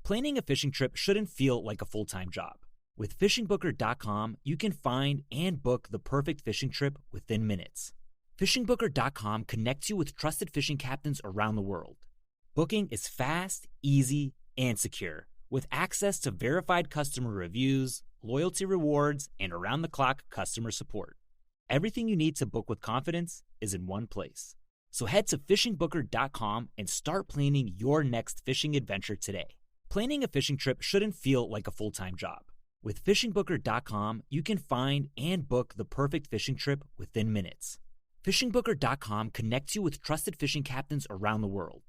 Planning a fishing trip shouldn't feel like a full-time job. With fishingbooker.com, you can find and book the perfect fishing trip within minutes. Fishingbooker.com connects you with trusted fishing captains around the world. Booking is fast, easy, and secure, with access to verified customer reviews, loyalty rewards, and around-the-clock customer support. Everything you need to book with confidence is in one place. So head to fishingbooker.com and start planning your next fishing adventure today. Planning a fishing trip shouldn't feel like a full-time job. With fishingbooker.com, you can find and book the perfect fishing trip within minutes. Fishingbooker.com connects you with trusted fishing captains around the world.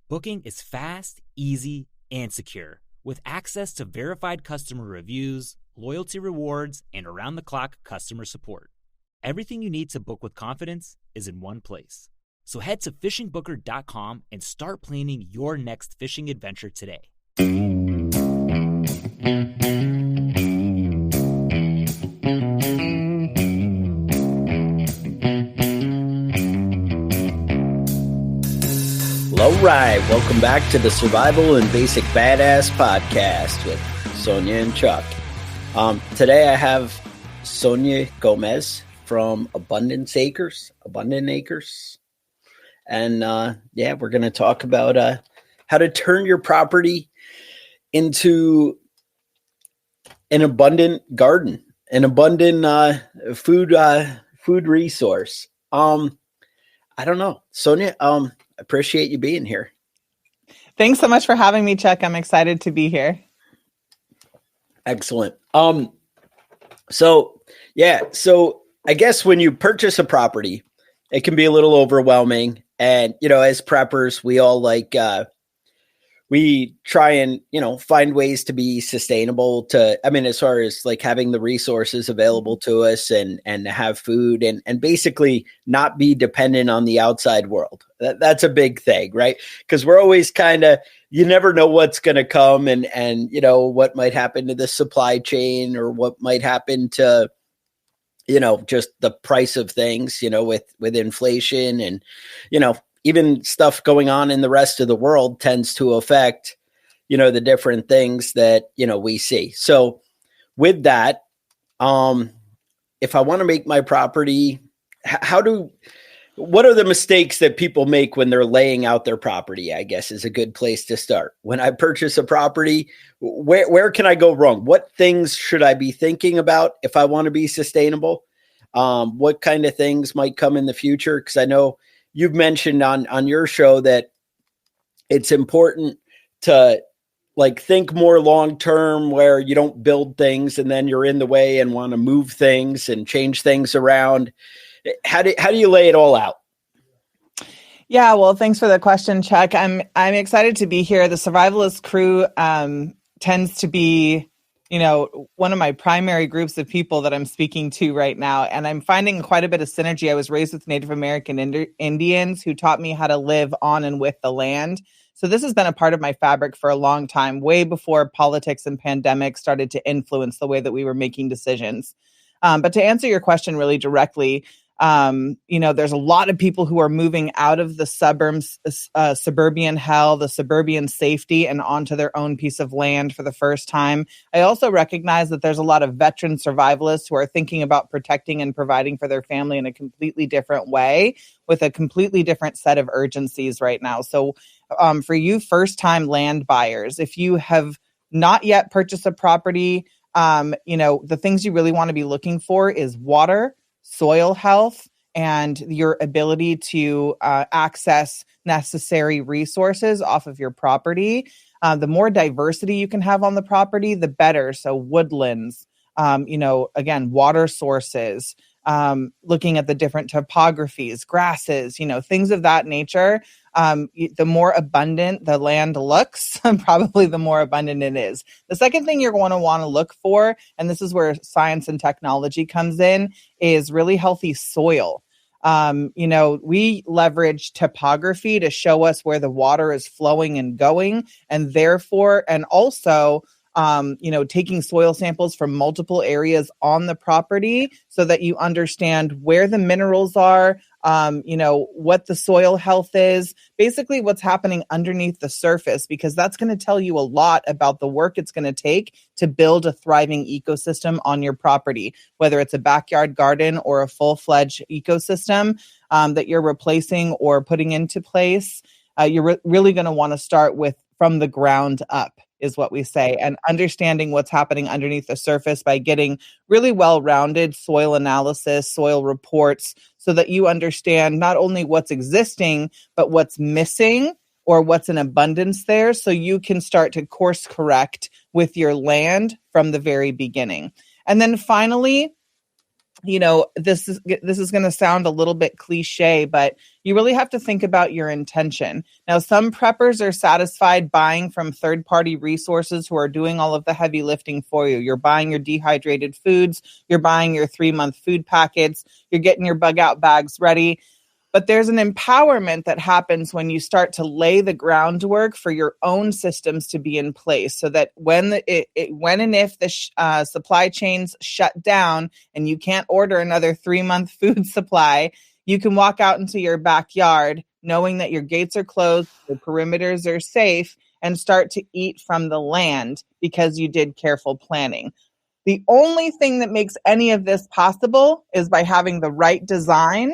Booking is fast, easy, and secure, with access to verified customer reviews, loyalty rewards, and around-the-clock customer support. Everything you need to book with confidence is in one place. So head to fishingbooker.com and start planning your next fishing adventure today. All right, welcome back to the Survival and Basic Badass podcast with Sonia and Chuck. Today I have Sonia Gomez from Abundant Acres. And we're going to talk about how to turn your property into an abundant garden, an abundant food resource. I don't know, Sonia. Appreciate you being here. Thanks so much for having me, Chuck. I'm excited to be here. Excellent. So I guess when you purchase a property, it can be a little overwhelming. And, as preppers, we all we try and, find ways to be sustainable as far as like having the resources available to us and have food and basically not be dependent on the outside world. That's a big thing, right? Because we're always you never know what's going to come and what might happen to the supply chain or what might happen to, just the price of things, with inflation and, even stuff going on in the rest of the world tends to affect, the different things that, we see. So with that, if I want to make my property, what are the mistakes that people make when they're laying out their property, I guess is a good place to start. When I purchase a property, where can I go wrong? What things should I be thinking about if I want to be sustainable? What kind of things might come in the future? Because I know you've mentioned on your show that it's important to think more long-term where you don't build things and then you're in the way and want to move things and change things around. How do you lay it all out? Yeah, well, thanks for the question, Chuck. I'm excited to be here. The Survivalist crew tends to be, one of my primary groups of people that I'm speaking to right now. And I'm finding quite a bit of synergy. I was raised with Native American Indians who taught me how to live on and with the land. So this has been a part of my fabric for a long time, way before politics and pandemics started to influence the way that we were making decisions. But to answer your question really directly, there's a lot of people who are moving out of the suburbs, suburban hell, the suburban safety, and onto their own piece of land for the first time. I also recognize that there's a lot of veteran survivalists who are thinking about protecting and providing for their family in a completely different way with a completely different set of urgencies right now. So for you first-time land buyers, if you have not yet purchased a property, the things you really want to be looking for is water, soil health, and your ability to access necessary resources off of your property. The more diversity you can have on the property, the better. So woodlands, again, water sources, looking at the different topographies, grasses, things of that nature. The more abundant the land looks, probably the more abundant it is. The second thing you're going to want to look for, and this is where science and technology comes in, is really healthy soil. We leverage topography to show us where the water is flowing and going, and also taking soil samples from multiple areas on the property so that you understand where the minerals are, what the soil health is, basically what's happening underneath the surface, because that's going to tell you a lot about the work it's going to take to build a thriving ecosystem on your property, whether it's a backyard garden or a full-fledged ecosystem that you're replacing or putting into place. You're really going to want to start with from the ground up, is what we say, and understanding what's happening underneath the surface by getting really well-rounded soil analysis, soil reports, so that you understand not only what's existing, but what's missing or what's in abundance there, so you can start to course correct with your land from the very beginning. And then finally, this is going to sound a little bit cliche, but you really have to think about your intention. Now, some preppers are satisfied buying from third-party resources who are doing all of the heavy lifting for you. You're buying your dehydrated foods, you're buying your 3-month food packets, you're getting your bug out bags ready. But there's an empowerment that happens when you start to lay the groundwork for your own systems to be in place, so that when and if the supply chains shut down and you can't order another 3-month food supply, you can walk out into your backyard knowing that your gates are closed, the perimeters are safe, and start to eat from the land because you did careful planning. The only thing that makes any of this possible is by having the right design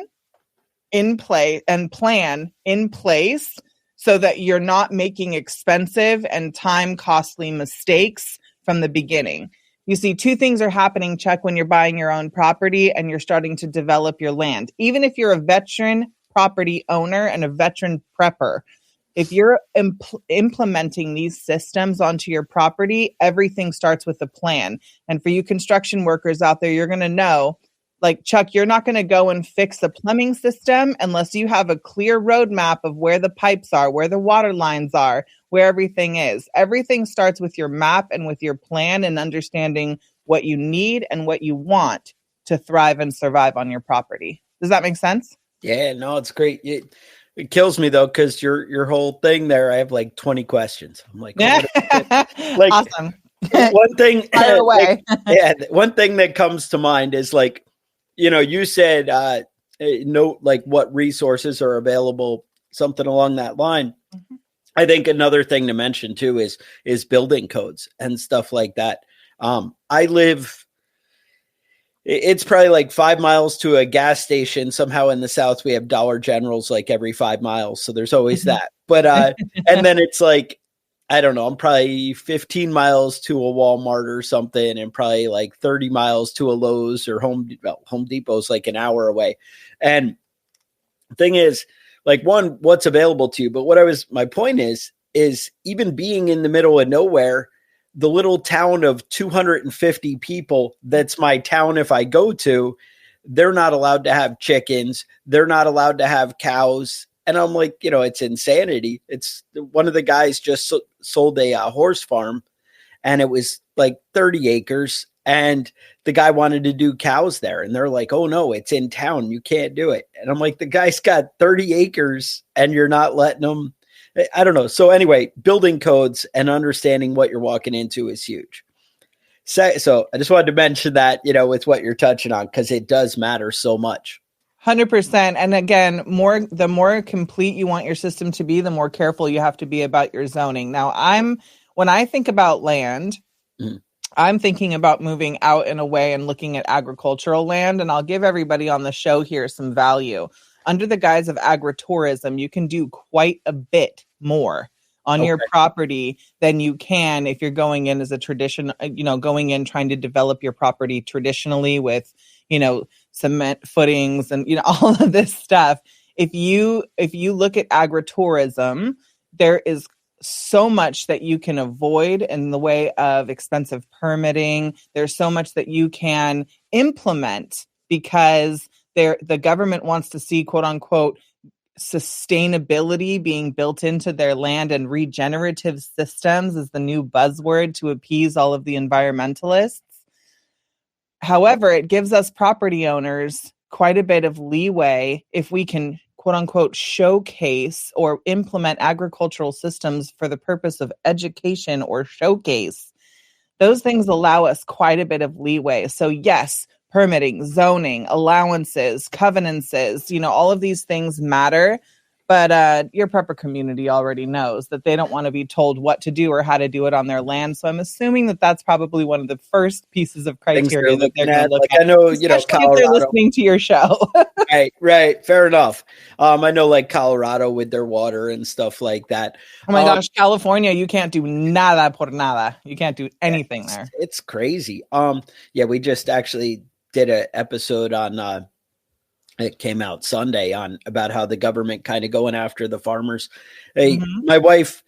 in play and plan in place so that you're not making expensive and time costly mistakes from the beginning. You see, 2 things are happening, Chuck, when you're buying your own property and you're starting to develop your land. Even if you're a veteran property owner and a veteran prepper, if you're implementing these systems onto your property, everything starts with a plan. And for you construction workers out there, you're going to know, like, Chuck, you're not going to go and fix the plumbing system unless you have a clear roadmap of where the pipes are, where the water lines are, where everything is. Everything starts with your map and with your plan and understanding what you need and what you want to thrive and survive on your property. Does that make sense? Yeah, no, it's great. It kills me though, because your whole thing there, I have like 20 questions. I'm like, like, awesome. One thing, fire away. One thing that comes to mind is like, you said, like what resources are available, something along that line. Mm-hmm. I think another thing to mention too is building codes and stuff like that. I live, it's probably like 5 miles to a gas station. Somehow in the South, we have Dollar Generals like every 5 miles. So there's always that. But, and then it's like, I don't know, I'm probably 15 miles to a Walmart or something, and probably like 30 miles to a Lowe's or Home Depot's like an hour away. And the thing is, like, one, what's available to you, but my point is even being in the middle of nowhere, the little town of 250 people, that's my town if I go to, they're not allowed to have chickens. They're not allowed to have cows. And I'm like, it's insanity. It's one of the guys just sold a horse farm, and it was like 30 acres. And the guy wanted to do cows there. And they're like, oh, no, it's in town. You can't do it. And I'm like, the guy's got 30 acres and you're not letting him. I don't know. So anyway, building codes and understanding what you're walking into is huge. So I just wanted to mention that, with what you're touching on, because it does matter so much. 100%. And again, the more complete you want your system to be, the more careful you have to be about your zoning. Now, when I think about land, I'm thinking about moving out and away and looking at agricultural land. And I'll give everybody on the show here some value. Under the guise of agritourism, you can do quite a bit more on your property than you can if you're going in as a tradition, going in trying to develop your property traditionally with, cement footings and, all of this stuff. If you look at agritourism, there is so much that you can avoid in the way of expensive permitting. There's so much that you can implement because the government wants to see, quote unquote, sustainability being built into their land, and regenerative systems is the new buzzword to appease all of the environmentalists. However, it gives us property owners quite a bit of leeway if we can, quote unquote, showcase or implement agricultural systems for the purpose of education or showcase. those things allow us quite a bit of leeway. So yes, permitting, zoning, allowances, covenances, all of these things matter. But your prepper community already knows that they don't want to be told what to do or how to do it on their land. So I'm assuming that that's probably one of the first pieces of criteria that they're going to look at. I know, Especially if they're listening to your show. Right. Fair enough. I know like Colorado with their water and stuff like that. Oh my gosh, California, you can't do nada por nada. You can't do anything there. It's crazy. We just actually did an episode on it came out Sunday on about how the government kind of going after the farmers. Hey, my wife,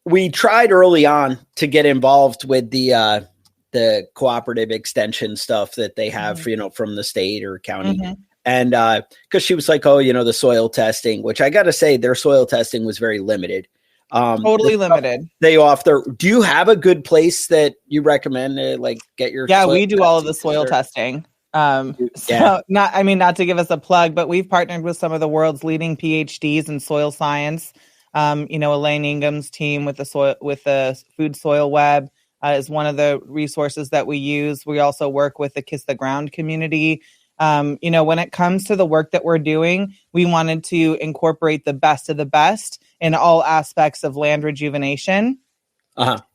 we tried early on to get involved with the cooperative extension stuff that they have, from the state or county. And because she was like, oh, the soil testing, which I got to say their soil testing was very limited. Totally limited. They offer. Do you have a good place that you recommend to like get your? Yeah, we do all of the soil testing. Not to give us a plug, but we've partnered with some of the world's leading PhDs in soil science. Elaine Ingham's team with the Food Soil Web is one of the resources that we use. We also work with the Kiss the Ground community. When it comes to the work that we're doing, we wanted to incorporate the best of the best in all aspects of land rejuvenation.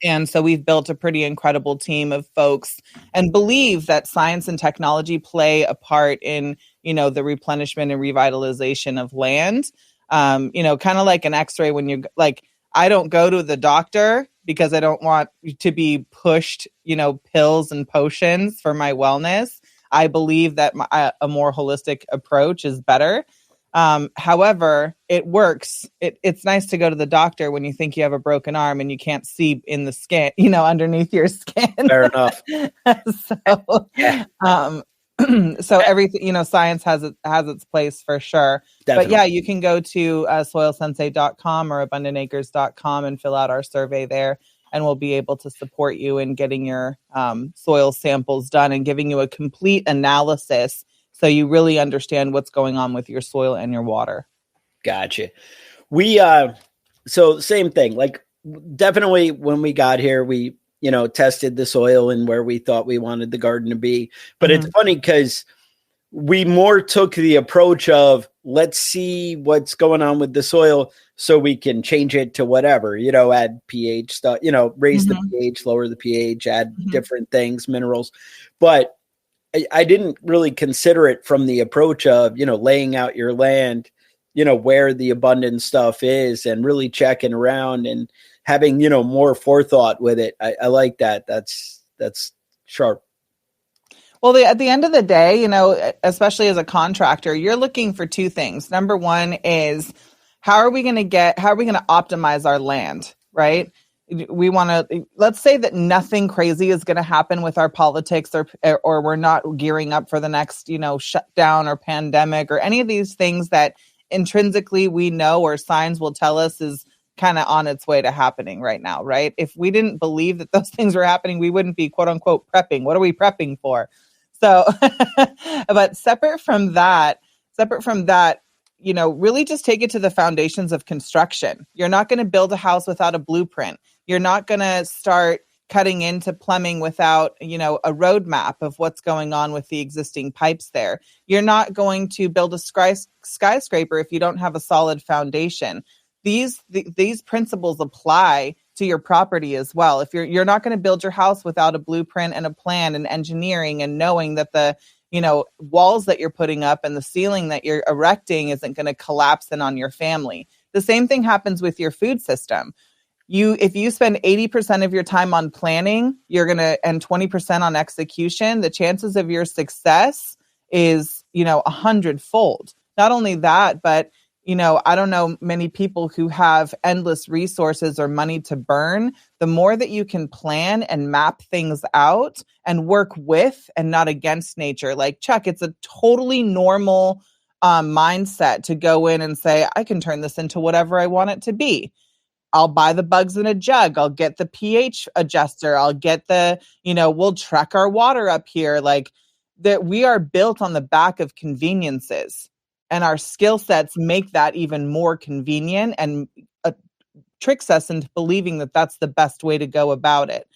And so we've built a pretty incredible team of folks and believe that science and technology play a part in, the replenishment and revitalization of land. Kind of like an x-ray when you're like, I don't go to the doctor because I don't want to be pushed, pills and potions for my wellness. I believe that a more holistic approach is better. However, it works. It's nice to go to the doctor when you think you have a broken arm and you can't see in the skin, underneath your skin. Fair enough. So everything, science has its place for sure. Definitely. But yeah, you can go to soilsensei.com or abundantacres.com and fill out our survey there. And we'll be able to support you in getting your soil samples done and giving you a complete analysis so you really understand what's going on with your soil and your water. Gotcha. We, so same thing, like definitely when we got here, we, tested the soil and where we thought we wanted the garden to be. But it's funny because we more took the approach of let's see what's going on with the soil so we can change it to whatever, add pH stuff, raise the pH, lower the pH, add different things, minerals. But I didn't really consider it from the approach of, laying out your land, where the abundant stuff is and really checking around and having, more forethought with it. I like that. That's sharp. Well, at the end of the day, especially as a contractor, you're looking for two things. Number one is how are we going to optimize our land, right? We want to, let's say that nothing crazy is going to happen with our politics or we're not gearing up for the next, shutdown or pandemic or any of these things that intrinsically we know or signs will tell us is kind of on its way to happening right now, right? If we didn't believe that those things were happening, we wouldn't be quote unquote prepping. What are we prepping for? So, but separate from that, really just take it to the foundations of construction. You're not going to build a house without a blueprint. You're not going to start cutting into plumbing without, a roadmap of what's going on with the existing pipes there. You're not going to build a skyscraper if you don't have a solid foundation. These principles apply to your property as well. If you're not going to build your house without a blueprint and a plan and engineering and knowing that the walls that you're putting up and the ceiling that you're erecting isn't going to collapse in on your family. The same thing happens with your food system. If you spend 80% of your time on planning, and 20% on execution, the chances of your success is, 100-fold. Not only that, but I don't know many people who have endless resources or money to burn. The more that you can plan and map things out and work with and not against nature. Like Chuck, it's a totally normal mindset to go in and say, I can turn this into whatever I want it to be. I'll buy the bugs in a jug. I'll get the pH adjuster. I'll get we'll track our water up here. Like that we are built on the back of conveniences. And our skill sets make that even more convenient and tricks us into believing that that's the best way to go about it.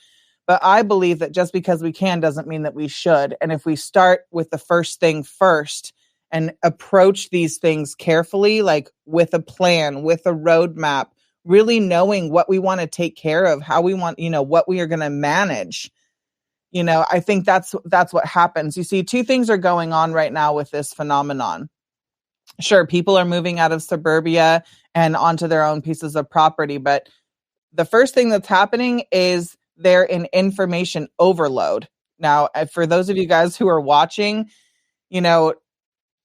But I believe that just because we can doesn't mean that we should. And if we start with the first thing first and approach these things carefully, like with a plan, with a roadmap, really knowing what we want to take care of, how we want, what we are going to manage, I think that's what happens. You see, two things are going on right now with this phenomenon. Sure, people are moving out of suburbia and onto their own pieces of property. But the first thing that's happening is they're in information overload. Now, for those of you guys who are watching,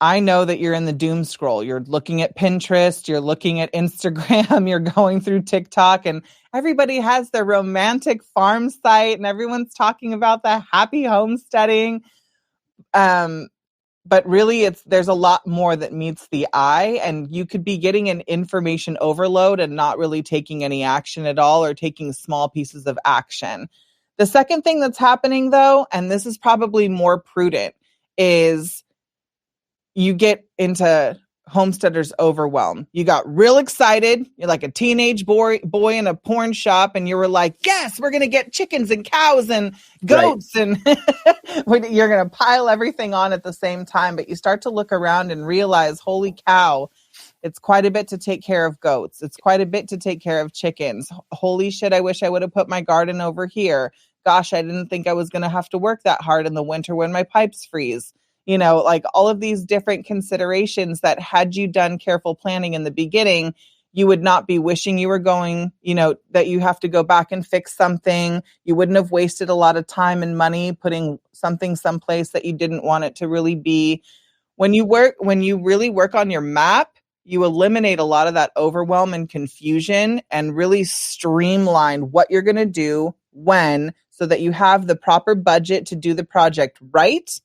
I know that you're in the doom scroll. You're looking at Pinterest, you're looking at Instagram, you're going through TikTok, and everybody has their romantic farm site and everyone's talking about the happy homesteading. But really, there's a lot more that meets the eye, and you could be getting an information overload and not really taking any action at all, or taking small pieces of action. The second thing that's happening, though, and this is probably more prudent, is you get into homesteaders overwhelm. You got real excited. You're like a teenage boy in a porn shop, and you were like, yes, we're going to get chickens and cows and goats. Right. And you're going to pile everything on at the same time. But you start to look around and realize, holy cow, it's quite a bit to take care of goats. It's quite a bit to take care of chickens. Holy shit, I wish I would have put my garden over here. Gosh, I didn't think I was going to have to work that hard in the winter when my pipes freeze. Like all of these different considerations that had you done careful planning in the beginning, you would not be wishing you were going, that you have to go back and fix something. You wouldn't have wasted a lot of time and money putting something someplace that you didn't want it to really be. When you really work on your map, you eliminate a lot of that overwhelm and confusion and really streamline what you're going to do when, so that you have the proper budget to do the project right.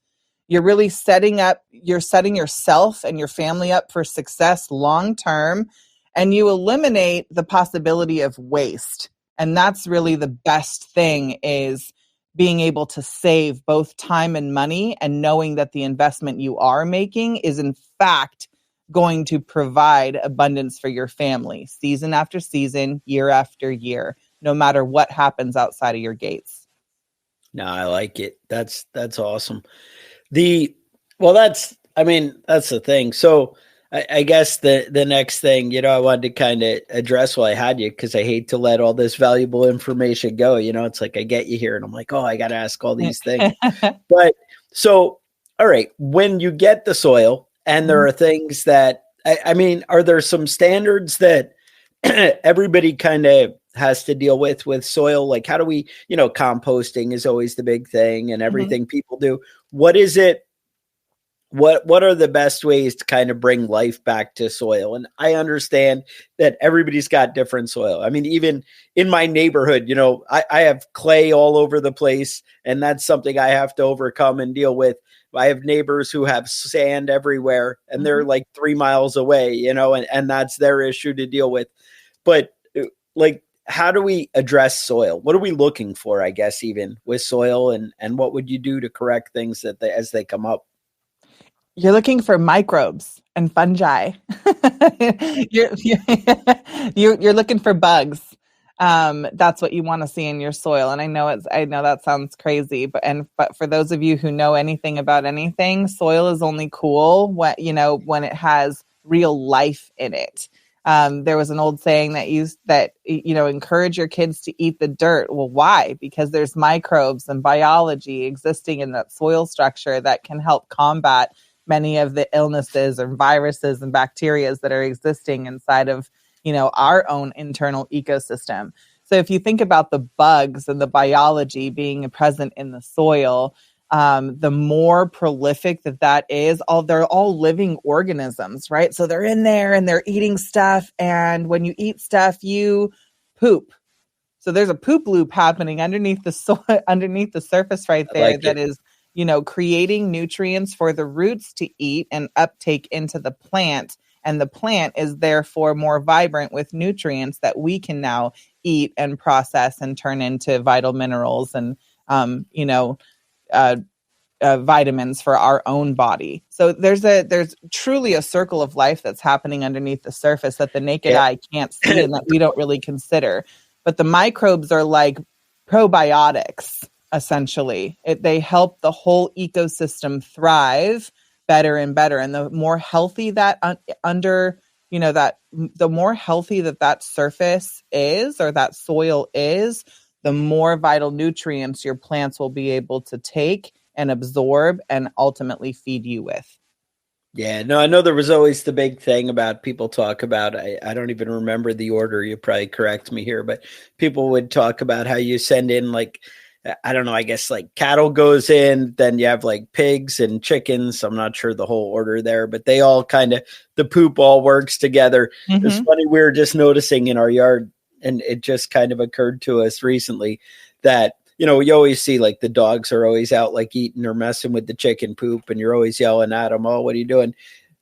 You're really setting yourself and your family up for success long-term, and you eliminate the possibility of waste. And that's really the best thing, is being able to save both time and money, and knowing that the investment you are making is in fact going to provide abundance for your family season after season, year after year, no matter what happens outside of your gates. No, I like it. That's awesome. That's the thing. So I guess the next thing, I wanted to kind of address while I had you, because I hate to let all this valuable information go. It's like I get you here and I'm like, oh, I got to ask all these things. But so, all right, when you get the soil and there are things that, are there some standards that everybody kind of has to deal with soil? Like, how do we, composting is always the big thing, and everything people do. What is it? What are the best ways to kind of bring life back to soil? And I understand that everybody's got different soil. Even in my neighborhood, I have clay all over the place, and that's something I have to overcome and deal with. I have neighbors who have sand everywhere, and they're like 3 miles away, and that's their issue to deal with. But like, how do we address soil? What are we looking for, I guess, even with soil, and what would you do to correct things as they come up? You're looking for microbes and fungi. you're looking for bugs. That's what you want to see in your soil. And I know that sounds crazy, but for those of you who know anything about anything, soil is only cool when it has real life in it. There was an old saying that encourage your kids to eat the dirt. Well, why? Because there's microbes and biology existing in that soil structure that can help combat many of the illnesses and viruses and bacteria that are existing inside of, our own internal ecosystem. So if you think about the bugs and the biology being present in the soil, the more prolific that is, they're all living organisms, right? So they're in there and they're eating stuff. And when you eat stuff, you poop. So there's a poop loop happening underneath the soil, underneath the surface right there, that is, creating nutrients for the roots to eat and uptake into the plant. And the plant is therefore more vibrant with nutrients that we can now eat and process and turn into vital minerals and, vitamins for our own body. So there's truly a circle of life that's happening underneath the surface that the naked eye can't see and that we don't really consider. But the microbes are like probiotics, essentially. They help the whole ecosystem thrive better and better. And the more healthy that the more healthy that surface is, or that soil is, the more vital nutrients your plants will be able to take and absorb and ultimately feed you with. Yeah, no, I know there was always the big thing about people talk about, I don't even remember the order, you probably correct me here, but people would talk about how you send in like, I don't know, I guess like cattle goes in, then you have like pigs and chickens. I'm not sure the whole order there, but they all kind of, the poop all works together. Mm-hmm. It's funny, we were just noticing in our yard, and it just kind of occurred to us recently that, you know, you always see like the dogs are always out like eating or messing with the chicken poop, and you're always yelling at them, oh, what are you doing?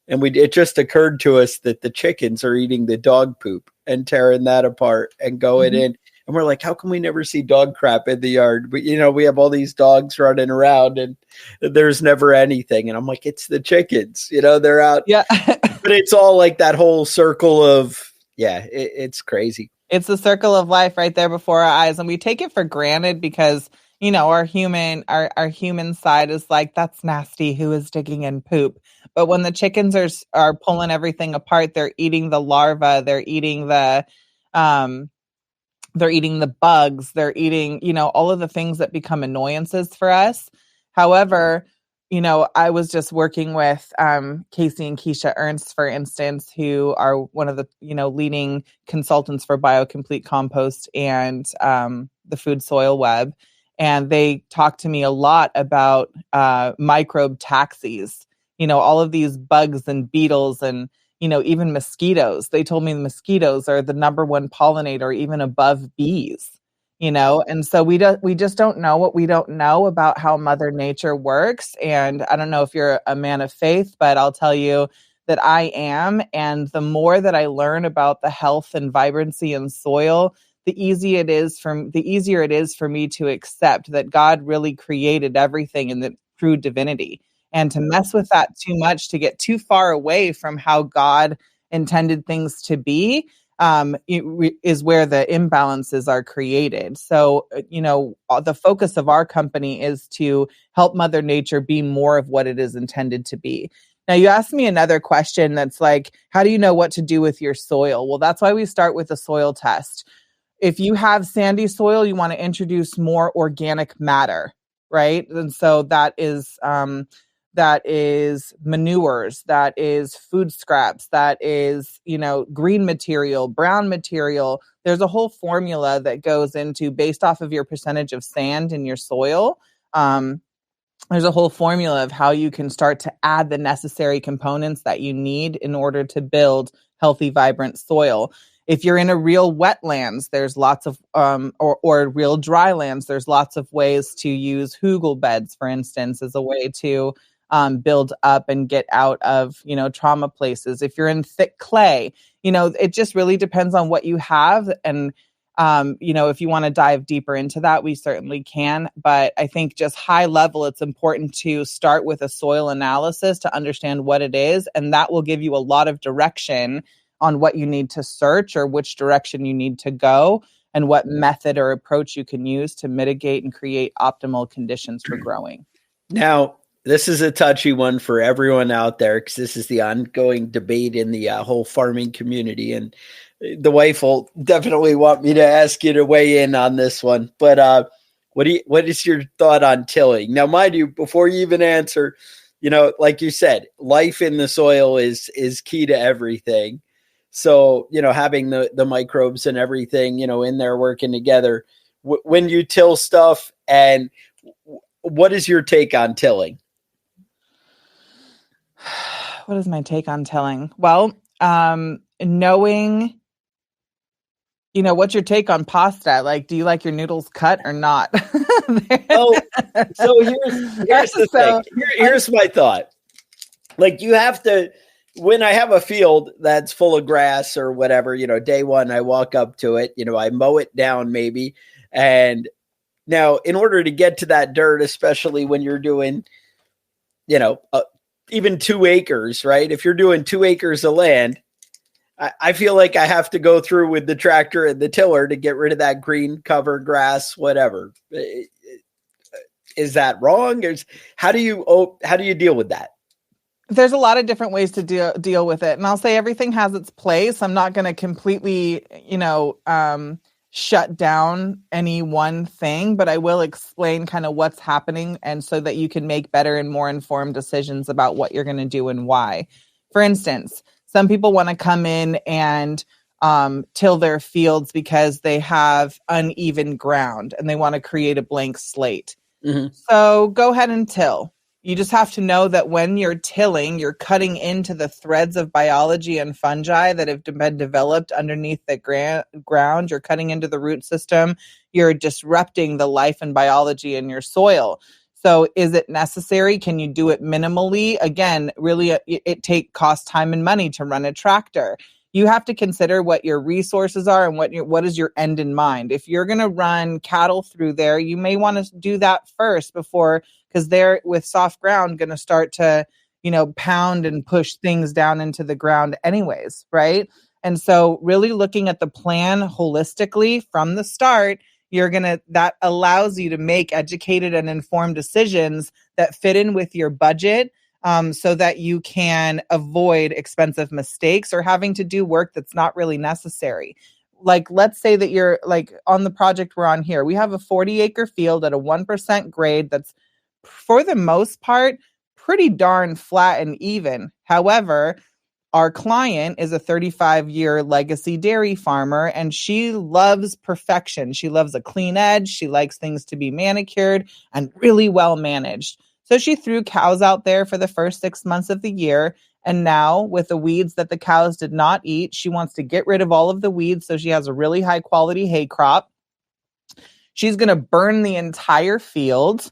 And it just occurred to us that the chickens are eating the dog poop and tearing that apart and going Mm-hmm. in. And we're like, how come we never see dog crap in the yard? But, you know, we have all these dogs running around and there's never anything. And I'm like, it's the chickens, you know, they're out. Yeah. But it's all like that whole circle of, it's crazy. It's the circle of life right there before our eyes. And we take it for granted because, you know, our human side is like, that's nasty. Who is digging in poop? But when the chickens are pulling everything apart, they're eating the larva, they're eating the bugs, they're eating, you know, all of the things that become annoyances for us. However, you know, I was just working with Casey and Keisha Ernst, for instance, who are one of the, you know, leading consultants for BioComplete Compost and the Food Soil Web. And they talked to me a lot about microbe taxis, you know, all of these bugs and beetles and, you know, even mosquitoes. They told me the mosquitoes are the number one pollinator, even above bees, you know? And so we just don't know what we don't know about how Mother Nature works. And I don't know if you're a man of faith, but I'll tell you that I am. And the more that I learn about the health and vibrancy in soil, the easier it is for me to accept that God really created everything in the true divinity. And to mess with that too much, to get too far away from how God intended things to be, is where the imbalances are created. So, you know, the focus of our company is to help Mother Nature be more of what it is intended to be. Now, you asked me another question that's like, how do you know what to do with your soil? Well, that's why we start with a soil test. If you have sandy soil, you want to introduce more organic matter, right? And so that is manures, that is food scraps, that is, you know, green material, brown material. There's a whole formula that goes into, based off of your percentage of sand in your soil. There's a whole formula of how you can start to add the necessary components that you need in order to build healthy, vibrant soil. If you're in a real wetlands, there's lots of, or real dry lands, there's lots of ways to use hugel beds, for instance, as a way to build up and get out of, you know, trauma places. If you're in thick clay, you know, it just really depends on what you have. And, you know, if you want to dive deeper into that, we certainly can. But I think just high level, it's important to start with a soil analysis to understand what it is. And that will give you a lot of direction on what you need to search or which direction you need to go and what method or approach you can use to mitigate and create optimal conditions for growing. Now, this is a touchy one for everyone out there because this is the ongoing debate in the whole farming community. And the wife will definitely want me to ask you to weigh in on this one. But what is your thought on tilling? Now, mind you, before you even answer, you know, like you said, life in the soil is key to everything. So, you know, having the microbes and everything, you know, in there working together, when you till stuff, and what is your take on tilling? What is my take on tilling? Well, knowing, you know, what's your take on pasta? Like, do you like your noodles cut or not? Oh, so here's the thing. Here's my thought. Like, you have to, when I have a field that's full of grass or whatever, you know, day one, I walk up to it, you know, I mow it down maybe. And now in order to get to that dirt, especially when you're doing, you know, even 2 acres, right? If you're doing 2 acres of land, I feel like I have to go through with the tractor and the tiller to get rid of that green cover, grass, whatever. Is that wrong? How do you deal with that? There's a lot of different ways to deal with it. And I'll say everything has its place. I'm not going to completely, shut down any one thing, but I will explain kind of what's happening, and so that you can make better and more informed decisions about what you're going to do and why. For instance, some people want to come in and till their fields because they have uneven ground and they want to create a blank slate. Mm-hmm. So go ahead and till. You just have to know that when you're tilling, you're cutting into the threads of biology and fungi that have been developed underneath the ground. You're cutting into the root system. You're disrupting the life and biology in your soil. So is it necessary? Can you do it minimally? Again, really, it costs time and money to run a tractor. You have to consider what your resources are and what is your end in mind. If you're going to run cattle through there, you may want to do that first because they're with soft ground going to start to, pound and push things down into the ground anyways, right? And so really looking at the plan holistically from the start, that allows you to make educated and informed decisions that fit in with your budget, so that you can avoid expensive mistakes or having to do work that's not really necessary. Like, let's say that you're like on the project we're on here, we have a 40-acre field at a 1% grade that's, for the most part, pretty darn flat and even. However, our client is a 35-year legacy dairy farmer, and she loves perfection. She loves a clean edge. She likes things to be manicured and really well managed. So she threw cows out there for the first 6 months of the year. And now, with the weeds that the cows did not eat, she wants to get rid of all of the weeds so she has a really high quality hay crop. She's going to burn the entire field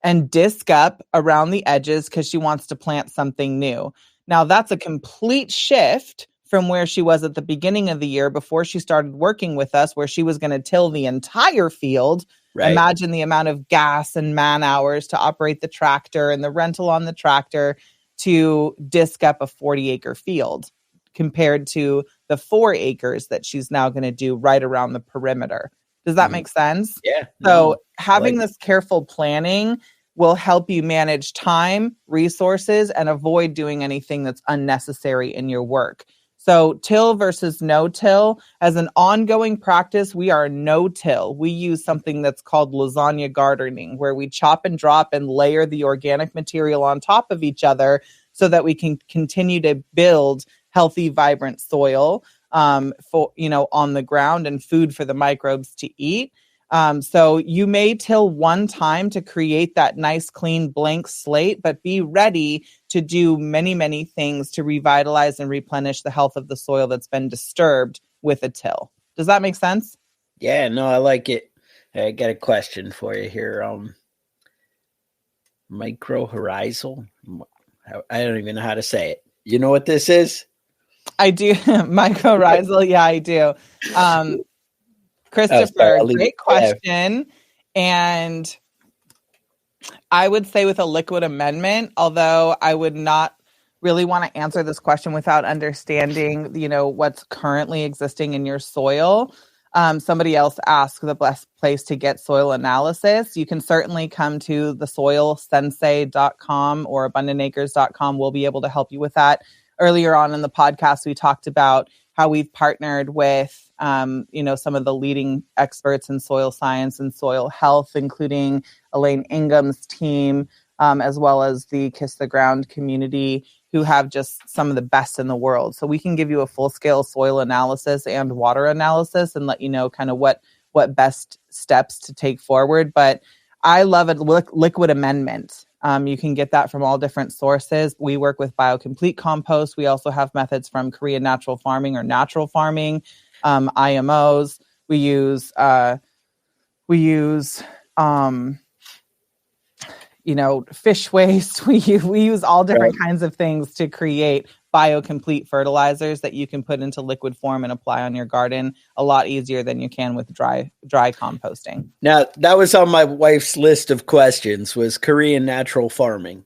and disc up around the edges because she wants to plant something new. Now, that's a complete shift from where she was at the beginning of the year before she started working with us, where she was going to till the entire field. Right. Imagine the amount of gas and man hours to operate the tractor and the rental on the tractor to disc up a 40-acre field compared to the 4 acres that she's now going to do right around the perimeter. Does that make sense? Yeah. So having this careful planning will help you manage time, resources, and avoid doing anything that's unnecessary in your work. So till versus no-till, as an ongoing practice, we are no-till. We use something that's called lasagna gardening, where we chop and drop and layer the organic material on top of each other so that we can continue to build healthy, vibrant soil on the ground and food for the microbes to eat. So you may till one time to create that nice, clean, blank slate, but be ready to do many, many things to revitalize and replenish the health of the soil that's been disturbed with a till. Does that make sense? Yeah, no, I like it. I got a question for you here. Mycorrhizal? I don't even know how to say it. You know what this is? I do. Mycorrhizal. Yeah, I do. Christopher, great question. And I would say with a liquid amendment, although I would not really want to answer this question without understanding, what's currently existing in your soil. Somebody else asked the best place to get soil analysis. You can certainly come to the soilsensei.com or abundantacres.com. We'll be able to help you with that. Earlier on in the podcast, we talked about how we've partnered with some of the leading experts in soil science and soil health, including Elaine Ingham's team, as well as the Kiss the Ground community, who have just some of the best in the world. So we can give you a full-scale soil analysis and water analysis and let you know kind of what best steps to take forward. But I love a liquid amendment. You can get that from all different sources. We work with BioComplete compost. We also have methods from Korean natural farming or natural farming, IMOs. We use fish waste. We use all different kinds of things to create BioComplete fertilizers that you can put into liquid form and apply on your garden a lot easier than you can with dry composting. Now, that was on my wife's list of questions, was Korean natural farming.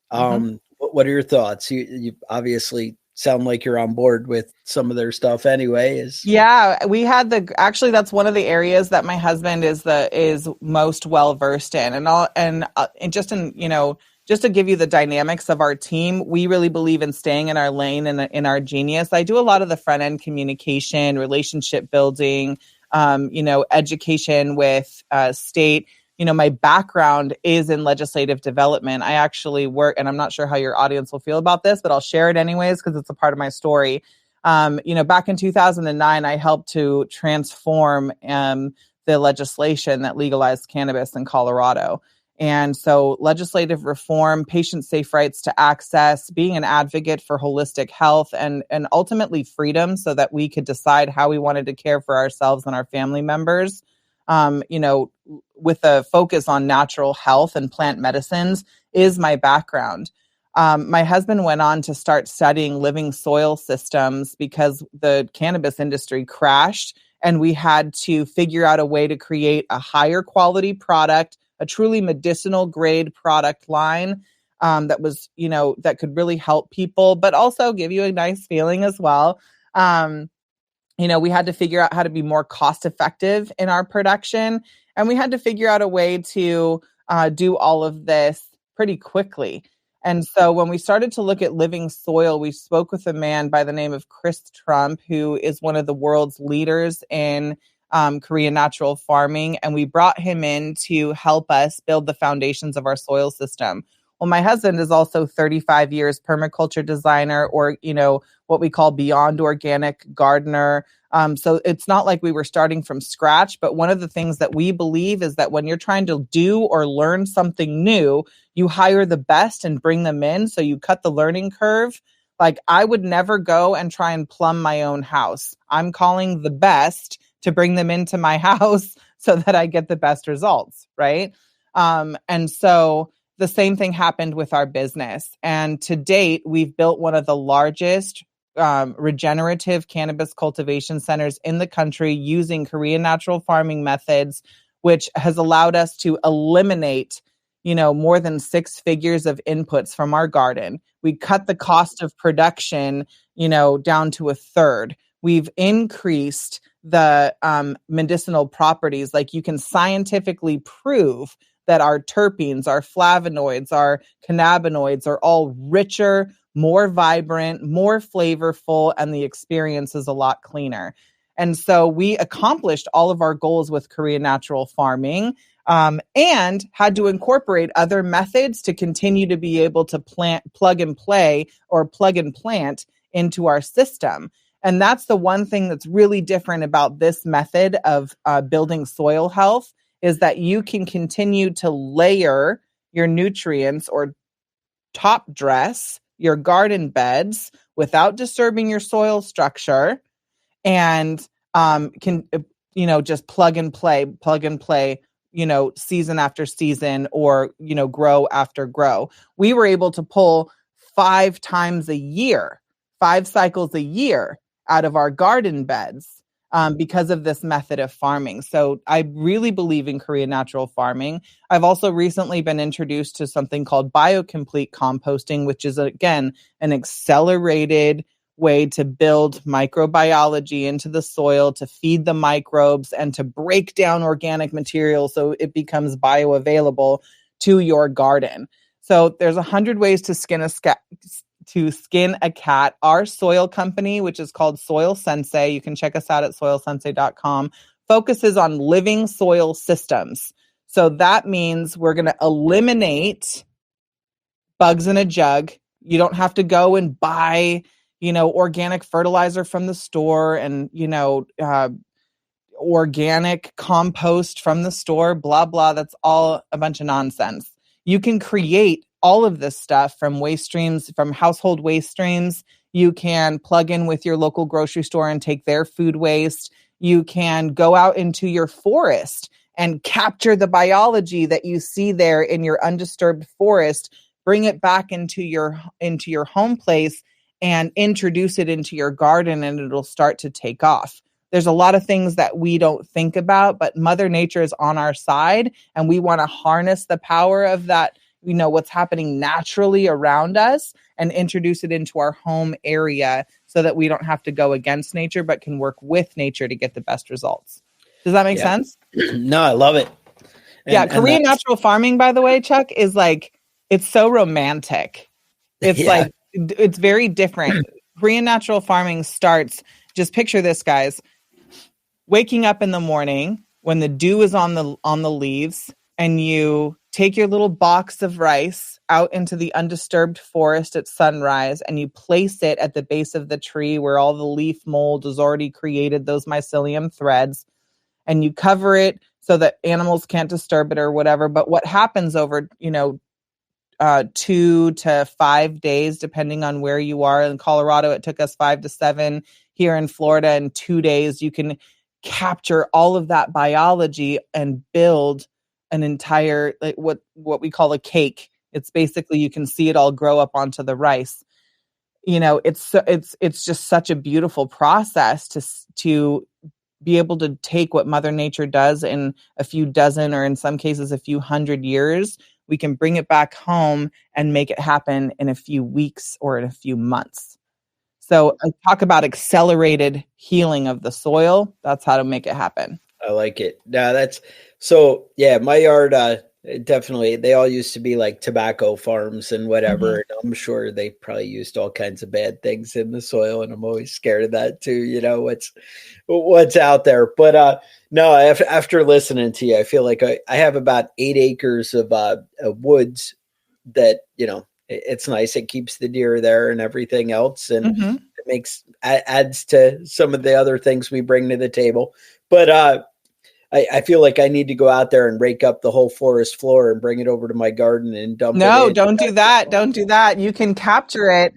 What are your thoughts? You obviously sound like you're on board with some of their stuff anyway. Yeah, we had actually that's one of the areas that my husband is most well versed in, and just to give you the dynamics of our team, we really believe in staying in our lane and in our genius. I do a lot of the front end communication, relationship building, education with state. My background is in legislative development. I actually work, and I'm not sure how your audience will feel about this, but I'll share it anyways because it's a part of my story. Back in 2009, I helped to transform the legislation that legalized cannabis in Colorado. And so legislative reform, patient-safe rights to access, being an advocate for holistic health, and ultimately freedom so that we could decide how we wanted to care for ourselves and our family members. With a focus on natural health and plant medicines is my background. My husband went on to start studying living soil systems because the cannabis industry crashed and we had to figure out a way to create a higher quality product, a truly medicinal grade product line that was, that could really help people, but also give you a nice feeling as well. We had to figure out how to be more cost effective in our production. And we had to figure out a way to do all of this pretty quickly. And so when we started to look at living soil, we spoke with a man by the name of Chris Trump, who is one of the world's leaders in Korean natural farming. And we brought him in to help us build the foundations of our soil system. Well, my husband is also 35 years permaculture designer, or, what we call beyond organic gardener. So it's not like we were starting from scratch, but one of the things that we believe is that when you're trying to do or learn something new, you hire the best and bring them in. So you cut the learning curve. Like, I would never go and try and plumb my own house. I'm calling the best to bring them into my house so that I get the best results, right? And so the same thing happened with our business. And to date, we've built one of the largest regenerative cannabis cultivation centers in the country using Korean natural farming methods, which has allowed us to eliminate, more than 6 figures of inputs from our garden. We cut the cost of production, down to a third. We've increased the medicinal properties. Like, you can scientifically prove that our terpenes, our flavonoids, our cannabinoids are all richer, more vibrant, more flavorful, and the experience is a lot cleaner. And so we accomplished all of our goals with Korean natural farming, and had to incorporate other methods to continue to be able to plug and plant into our system. And that's the one thing that's really different about this method of building soil health, is that you can continue to layer your nutrients or top dress your garden beds without disturbing your soil structure, and can just plug and play, season after season, or grow after grow. We were able to pull 5 cycles a year out of our garden beds because of this method of farming. So I really believe in Korean natural farming. I've also recently been introduced to something called biocomplete composting, which is, again, an accelerated way to build microbiology into the soil, to feed the microbes, and to break down organic material so it becomes bioavailable to your garden. So there's 100 ways to skin a cat. Our soil company, which is called Soil Sensei, you can check us out at soilsensei.com, focuses on living soil systems. So that means we're going to eliminate bugs in a jug. You don't have to go and buy, organic fertilizer from the store and, organic compost from the store, blah, blah. That's all a bunch of nonsense. You can create all of this stuff from waste streams, from household waste streams. You can plug in with your local grocery store and take their food waste. You can go out into your forest and capture the biology that you see there in your undisturbed forest, bring it back into your home place and introduce it into your garden, and it'll start to take off. There's a lot of things that we don't think about, but Mother Nature is on our side, and we want to harness the power of that, what's happening naturally around us and introduce it into our home area so that we don't have to go against nature, but can work with nature to get the best results. Does that make sense? No, I love it. Korean natural farming, by the way, Chuck, is like, it's so romantic. It's like, it's very different. Korean natural farming starts, just picture this, guys, waking up in the morning when the dew is on the leaves, and you take your little box of rice out into the undisturbed forest at sunrise, and you place it at the base of the tree where all the leaf mold has already created those mycelium threads, and you cover it so that animals can't disturb it or whatever. But what happens over, 2 to 5 days, depending on where you are. In Colorado, it took us 5 to 7. Here in Florida, in 2 days, you can capture all of that biology and build an entire, like what we call a cake. It's basically, you can see it all grow up onto the rice. It's just such a beautiful process to be able to take what Mother Nature does in a few dozen, or in some cases a few hundred years. We can bring it back home and make it happen in a few weeks or in a few months. So I talk about accelerated healing of the soil. That's how to make it happen. I like it. My yard, definitely, they all used to be like tobacco farms and whatever. Mm-hmm. And I'm sure they probably used all kinds of bad things in the soil. And I'm always scared of that too. What's out there. But no, after listening to you, I feel like I have about 8 acres of woods that, it's nice. It keeps the deer there and everything else. And it adds to some of the other things we bring to the table. But I feel like I need to go out there and rake up the whole forest floor and bring it over to my garden and dump it in. No, don't do that. Don't do that. You can capture it.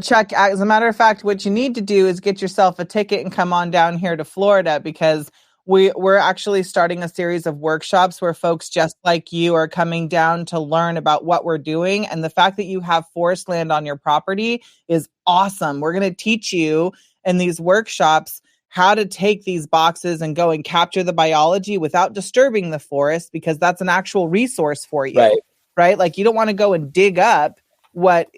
Chuck, as a matter of fact, what you need to do is get yourself a ticket and come on down here to Florida, because we're actually starting a series of workshops where folks just like you are coming down to learn about what we're doing. And the fact that you have forest land on your property is awesome. We're going to teach you in these workshops how to take these boxes and go and capture the biology without disturbing the forest, because that's an actual resource for you, right? Like, you don't want to go and dig up what's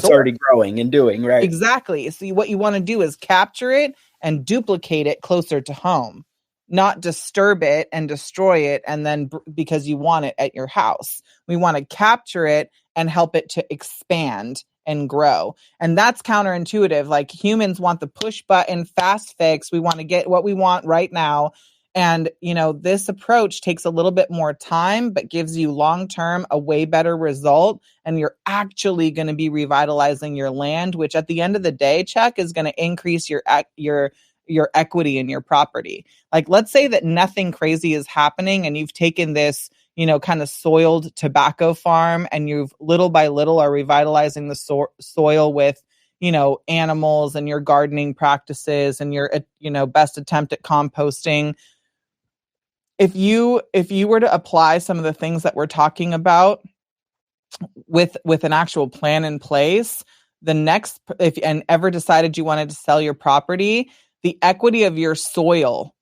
already growing and doing, right? Exactly. So what you want to do is capture it and duplicate it closer to home, not disturb it and destroy it. And then because you want it at your house, we want to capture it and help it to expand and grow. And that's counterintuitive. Like, humans want the push button fast fix. We want to get what we want right now. And, this approach takes a little bit more time, but gives you long-term a way better result. And you're actually going to be revitalizing your land, which at the end of the day, Chuck, is going to increase your equity in your property. Like, let's say that nothing crazy is happening and you've taken this, kind of soiled tobacco farm, and you've little by little are revitalizing the soil with, animals and your gardening practices and your, best attempt at composting. If you were to apply some of the things that we're talking about with an actual plan in place, and ever decided you wanted to sell your property, the equity of your soil,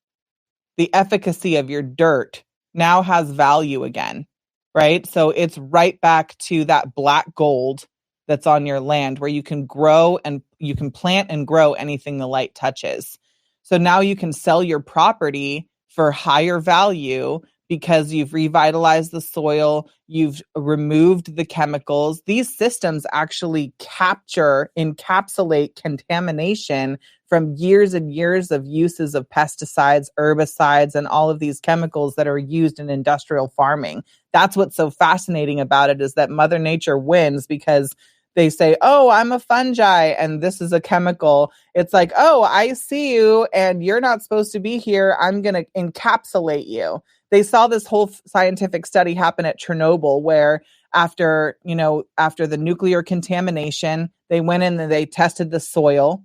the efficacy of your dirt now has value again, right? So it's right back to that black gold that's on your land, where you can grow and you can plant and grow anything the light touches. So now you can sell your property for higher value because you've revitalized the soil, you've removed the chemicals. These systems actually encapsulate contamination from years and years of uses of pesticides, herbicides, and all of these chemicals that are used in industrial farming. That's what's so fascinating about it, is that Mother Nature wins, because they say, oh, I'm a fungi and this is a chemical. It's like, oh, I see you and you're not supposed to be here. I'm going to encapsulate you. They saw this whole scientific study happen at Chernobyl, where after the nuclear contamination, they went in and they tested the soil,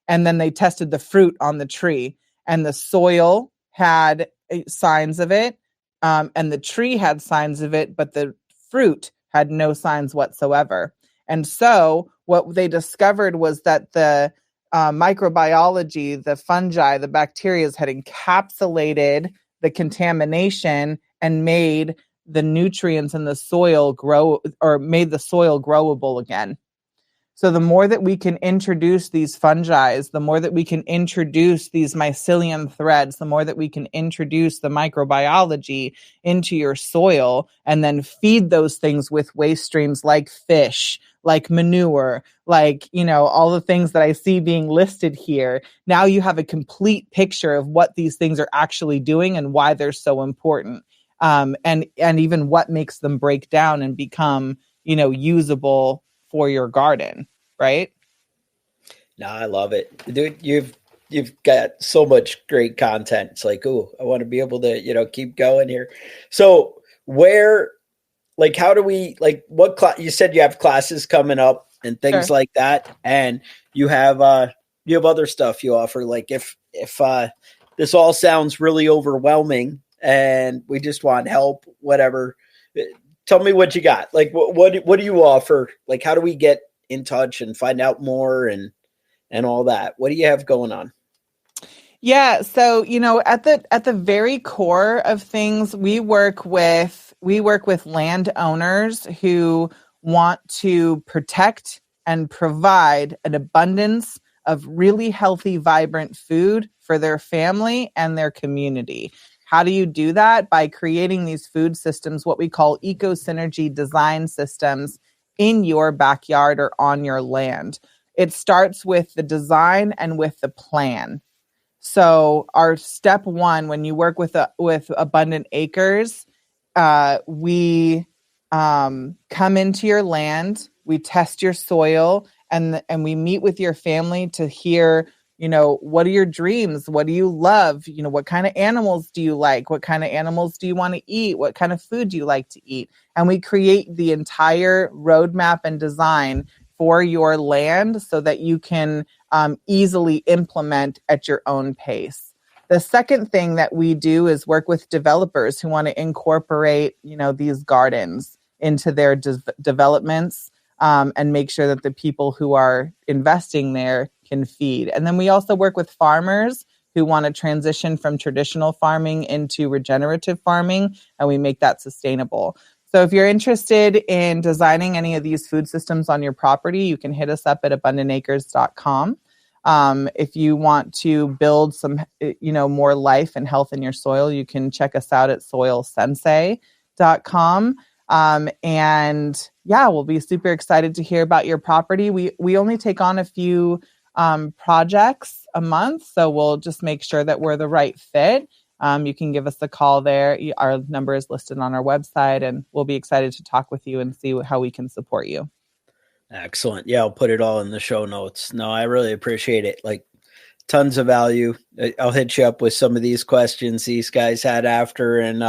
and then they tested the fruit on the tree, and the soil had signs of it, and the tree had signs of it, but the fruit had no signs whatsoever. And so what they discovered was that the microbiology, the fungi, the bacteria had encapsulated the contamination and made the nutrients in the soil grow, or made the soil growable again. So the more that we can introduce these fungi, the more that we can introduce these mycelium threads, the more that we can introduce the microbiology into your soil, and then feed those things with waste streams like fish, like manure, like, all the things that I see being listed here. Now you have a complete picture of what these things are actually doing and why they're so important. And even what makes them break down and become, usable for your garden, right? No, I love it, dude. You've got so much great content. It's like, oh, I want to be able to, keep going here. So where, like, how do we, like, what class? You said you have classes coming up and things Sure. like that, and you have other stuff you offer. Like, if this all sounds really overwhelming and we just want help, whatever, tell me what you got. Like, what do you offer? Like, how do we get in touch and find out more and all that? What do you have going on? Yeah, so at the very core of things, we work with landowners who want to protect and provide an abundance of really healthy, vibrant food for their family and their community. How do you do that? By creating these food systems, what we call eco-synergy design systems, in your backyard or on your land. It starts with the design and with the plan. So our step one, when you work with Abundant Acres, we come into your land, we test your soil, and we meet with your family to hear, what are your dreams? What do you love? What kind of animals do you like? What kind of animals do you want to eat? What kind of food do you like to eat? And we create the entire roadmap and design for your land so that you can easily implement at your own pace. The second thing that we do is work with developers who want to incorporate, these gardens into their developments, and make sure that the people who are investing there can feed. And then we also work with farmers who want to transition from traditional farming into regenerative farming, and we make that sustainable. So if you're interested in designing any of these food systems on your property, you can hit us up at abundantacres.com. If you want to build some, more life and health in your soil, you can check us out at soilsensei.com. And yeah, we'll be super excited to hear about your property. We only take on a few projects a month, so we'll just make sure that we're the right fit. You can give us a call there. Our number is listed on our website, and we'll be excited to talk with you and see how we can support you. Excellent. Yeah, I'll put it all in the show notes. No, I really appreciate it. Like, tons of value. I'll hit you up with some of these questions these guys had after, and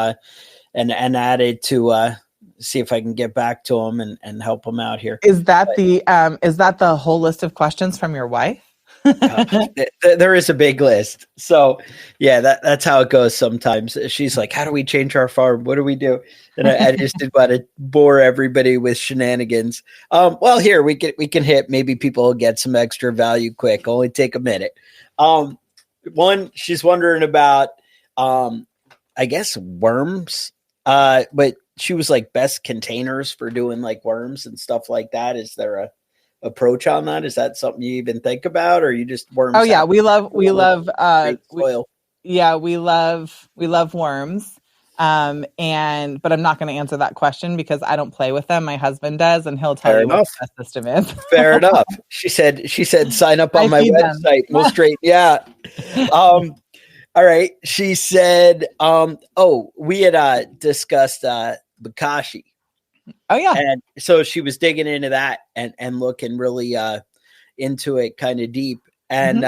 added to see if I can get back to them and help them out here. Is that the whole list of questions from your wife? There is a big list. So yeah, that's how it goes sometimes. She's like, how do we change our farm? What do we do? And I just didn't want to bore everybody with shenanigans. Well, here we can hit, maybe people will get some extra value quick. Only take a minute. One, she's wondering about, I guess, worms. But she was like, best containers for doing like worms and stuff like that. Is there a approach on that? Is that something you even think about, or you just worms? Oh yeah, we love soil. We love worms. But I'm not going to answer that question because I don't play with them. My husband does, and he'll tell you what the best system is. Fair enough. She said sign up on my website. We'll straighten. Yeah. All right. She said, we had discussed bokashi. Oh yeah. And so she was digging into that and looking really into it kind of deep. And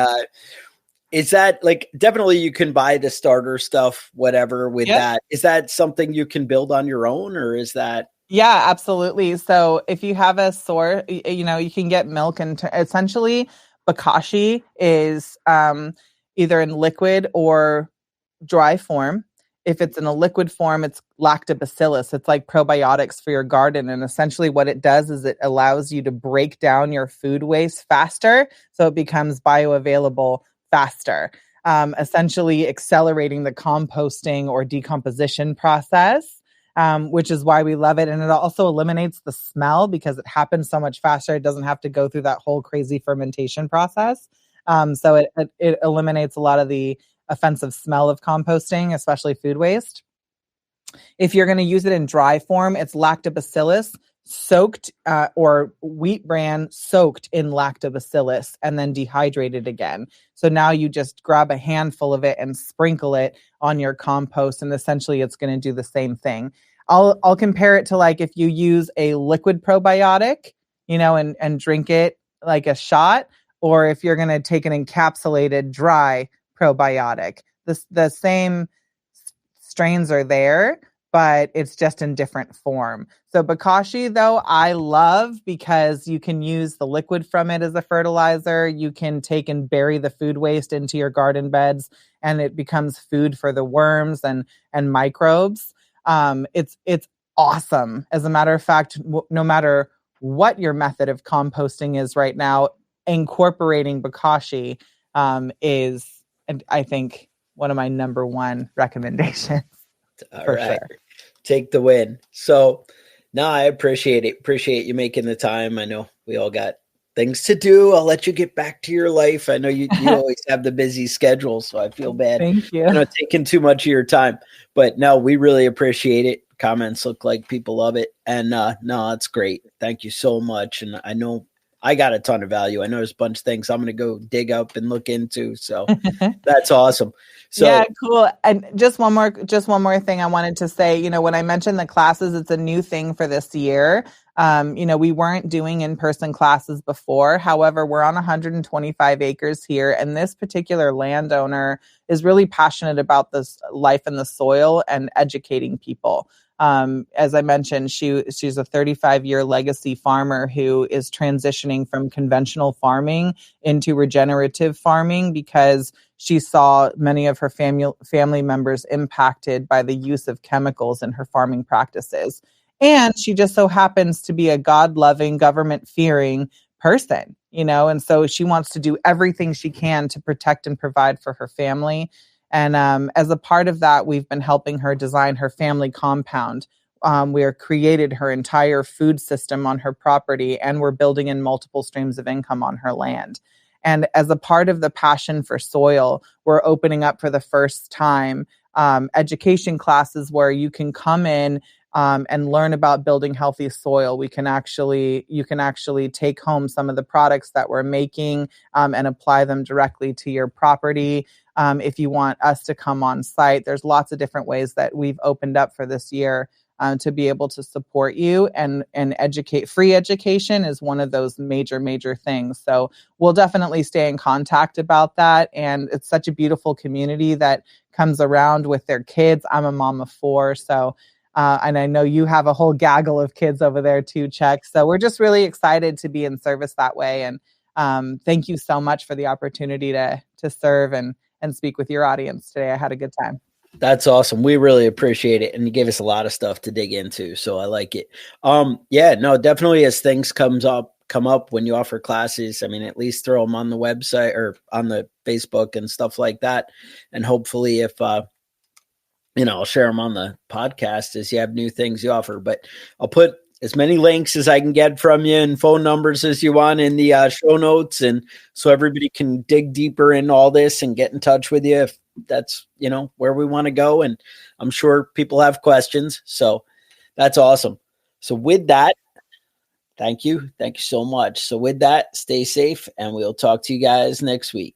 is that, like, definitely you can buy the starter stuff, whatever, with that. Is that something you can build on your own, or is that? Yeah, absolutely. So if you have a source, you can get milk, and essentially bokashi is either in liquid or dry form. If it's in a liquid form, it's lactobacillus. It's like probiotics for your garden. And essentially what it does is it allows you to break down your food waste faster, so it becomes bioavailable faster, essentially accelerating the composting or decomposition process. which is why we love it. And it also eliminates the smell because it happens so much faster. It doesn't have to go through that whole crazy fermentation process. So it eliminates a lot of the offensive smell of composting, especially food waste. If you're going to use it in dry form, it's lactobacillus soaked or wheat bran soaked in lactobacillus and then dehydrated again. So now you just grab a handful of it and sprinkle it on your compost, and essentially it's going to do the same thing. I'll compare it to like if you use a liquid probiotic, and drink it like a shot, or if you're going to take an encapsulated dry probiotic. The same strains are there, but it's just in different form. So bokashi, though, I love because you can use the liquid from it as a fertilizer. You can take and bury the food waste into your garden beds, and it becomes food for the worms and microbes. It's awesome. As a matter of fact, no matter what your method of composting is right now, incorporating bokashi is, I think, one of my number one recommendations. All right. Sure. Take the win. So no, I appreciate it. Appreciate you making the time. I know we all got things to do. I'll let you get back to your life. I know you always have the busy schedule, so I feel bad. Thank you. Taking too much of your time. But no, we really appreciate it. Comments look like people love it. And no, it's great. Thank you so much. And I know I got a ton of value. I know there's a bunch of things I'm going to go dig up and look into. So that's awesome. So yeah, cool. And just one more thing I wanted to say, when I mentioned the classes, it's a new thing for this year. We weren't doing in-person classes before. However, we're on 125 acres here, and this particular landowner is really passionate about this life in the soil and educating people. As I mentioned, she's a 35-year legacy farmer who is transitioning from conventional farming into regenerative farming because she saw many of her family members impacted by the use of chemicals in her farming practices. And she just so happens to be a God-loving, government-fearing person, and so she wants to do everything she can to protect and provide for her family. And as a part of that, we've been helping her design her family compound. We created her entire food system on her property, and we're building in multiple streams of income on her land. And as a part of the passion for soil, we're opening up for the first time education classes where you can come in and learn about building healthy soil. You can actually take home some of the products that we're making and apply them directly to your property. If you want us to come on site, there's lots of different ways that we've opened up for this year to be able to support you and educate. Free education is one of those major things. So we'll definitely stay in contact about that. And it's such a beautiful community that comes around with their kids. I'm a mom of 4, so and I know you have a whole gaggle of kids over there too, Chuck. So we're just really excited to be in service that way. And thank you so much for the opportunity to serve and speak with your audience today. I had a good time. That's awesome. We really appreciate it. And you gave us a lot of stuff to dig into. So I like it. Yeah, no, definitely as things come up when you offer classes, I mean, at least throw them on the website or on the Facebook and stuff like that. And hopefully if, I'll share them on the podcast as you have new things you offer, but I'll put as many links as I can get from you and phone numbers as you want in the show notes. And so everybody can dig deeper in all this and get in touch with you if that's, where we want to go. And I'm sure people have questions. So that's awesome. So with that, thank you. Thank you so much. So with that, stay safe and we'll talk to you guys next week.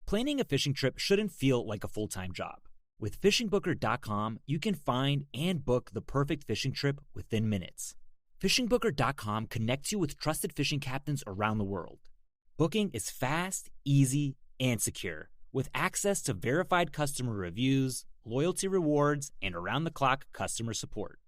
Planning a fishing trip shouldn't feel like a full-time job. With fishingbooker.com, you can find and book the perfect fishing trip within minutes. Fishingbooker.com connects you with trusted fishing captains around the world. Booking is fast, easy, and secure, with access to verified customer reviews, loyalty rewards, and around-the-clock customer support.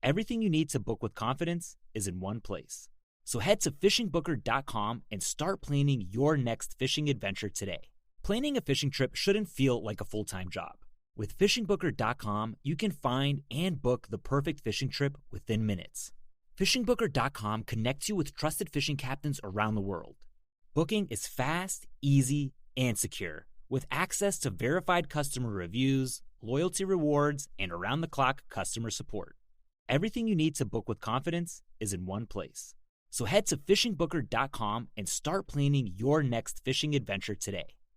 Everything you need to book with confidence is in one place. So head to fishingbooker.com and start planning your next fishing adventure today. Planning a fishing trip shouldn't feel like a full-time job. With fishingbooker.com, you can find and book the perfect fishing trip within minutes. Fishingbooker.com connects you with trusted fishing captains around the world. Booking is fast, easy, and secure, with access to verified customer reviews, loyalty rewards, and around-the-clock customer support. Everything you need to book with confidence is in one place. So head to fishingbooker.com and start planning your next fishing adventure today.